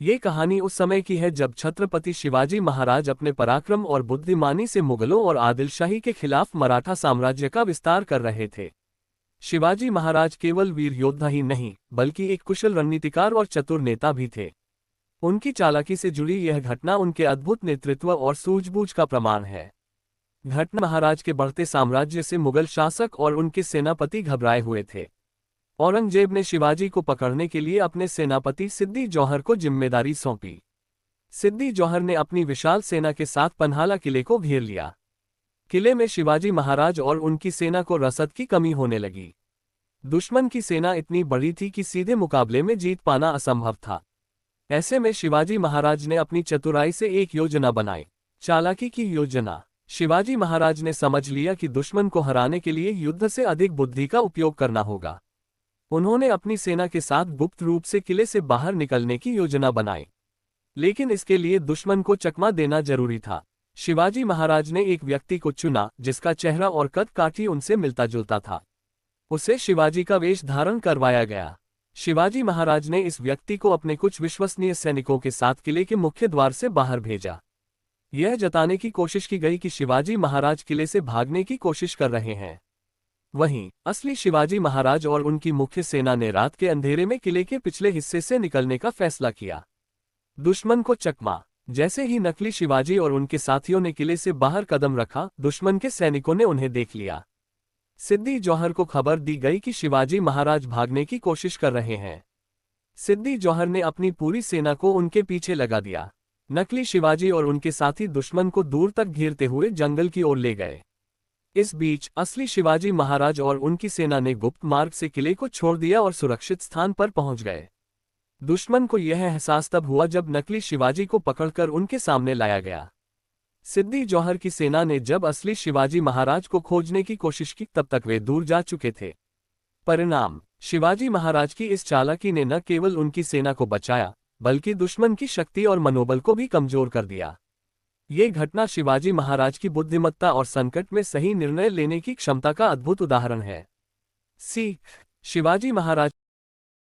ये कहानी उस समय की है जब छत्रपति शिवाजी महाराज अपने पराक्रम और बुद्धिमानी से मुगलों और आदिलशाही के खिलाफ मराठा साम्राज्य का विस्तार कर रहे थे। शिवाजी महाराज केवल वीर योद्धा ही नहीं, बल्कि एक कुशल रणनीतिकार और चतुर नेता भी थे। उनकी चालाकी से जुड़ी यह घटना उनके अद्भुत नेतृत्व और सूझबूझ का प्रमाण है। घटना महाराज के बढ़ते साम्राज्य से मुगल शासक और उनके सेनापति घबराए हुए थे। औरंगजेब ने शिवाजी को पकड़ने के लिए अपने सेनापति सिद्दी जौहर को जिम्मेदारी सौंपी। सिद्दी जौहर ने अपनी विशाल सेना के साथ पन्हाला किले को घेर लिया। किले में शिवाजी महाराज और उनकी सेना को रसद की कमी होने लगी। दुश्मन की सेना इतनी बड़ी थी कि सीधे मुकाबले में जीत पाना असंभव था। ऐसे में शिवाजी महाराज ने अपनी चतुराई से एक योजना बनाई। चालाकी की योजना। शिवाजी महाराज ने समझ लिया कि दुश्मन को हराने के लिए युद्ध से अधिक बुद्धि का उपयोग करना होगा। उन्होंने अपनी सेना के साथ गुप्त रूप से किले से बाहर निकलने की योजना बनाई, लेकिन इसके लिए दुश्मन को चकमा देना जरूरी था। शिवाजी महाराज ने एक व्यक्ति को चुना जिसका चेहरा और कद काठी उनसे मिलता जुलता था। उसे शिवाजी का वेश धारण करवाया गया। शिवाजी महाराज ने इस व्यक्ति को अपने कुछ विश्वसनीय सैनिकों के साथ किले के मुख्य द्वार से बाहर भेजा। यह जताने की कोशिश की गई कि शिवाजी महाराज किले से भागने की कोशिश कर रहे हैं। वहीं असली शिवाजी महाराज और उनकी मुख्य सेना ने रात के अंधेरे में किले के पिछले हिस्से से निकलने का फैसला किया। दुश्मन को चकमा। जैसे ही नकली शिवाजी और उनके साथियों ने किले से बाहर कदम रखा, दुश्मन के सैनिकों ने उन्हें देख लिया। सिद्दी जौहर को खबर दी गई कि शिवाजी महाराज भागने की कोशिश कर रहे हैं। सिद्दी जौहर ने अपनी पूरी सेना को उनके पीछे लगा दिया। नकली शिवाजी और उनके साथी दुश्मन को दूर तक घेरते हुए जंगल की ओर ले गए। इस बीच असली शिवाजी महाराज और उनकी सेना ने गुप्त मार्ग से किले को छोड़ दिया और सुरक्षित स्थान पर पहुंच गए। दुश्मन को यह एहसास तब हुआ जब नकली शिवाजी को पकड़कर उनके सामने लाया गया। सिद्दी जौहर की सेना ने जब असली शिवाजी महाराज को खोजने की कोशिश की, तब तक वे दूर जा चुके थे। परिणाम, शिवाजी महाराज की इस चालाकी ने न केवल उनकी सेना को बचाया, बल्कि दुश्मन की शक्ति और मनोबल को भी कमजोर कर दिया। ये घटना शिवाजी महाराज की बुद्धिमत्ता और संकट में सही निर्णय लेने की क्षमता का अद्भुत उदाहरण है। सीख। शिवाजी महाराज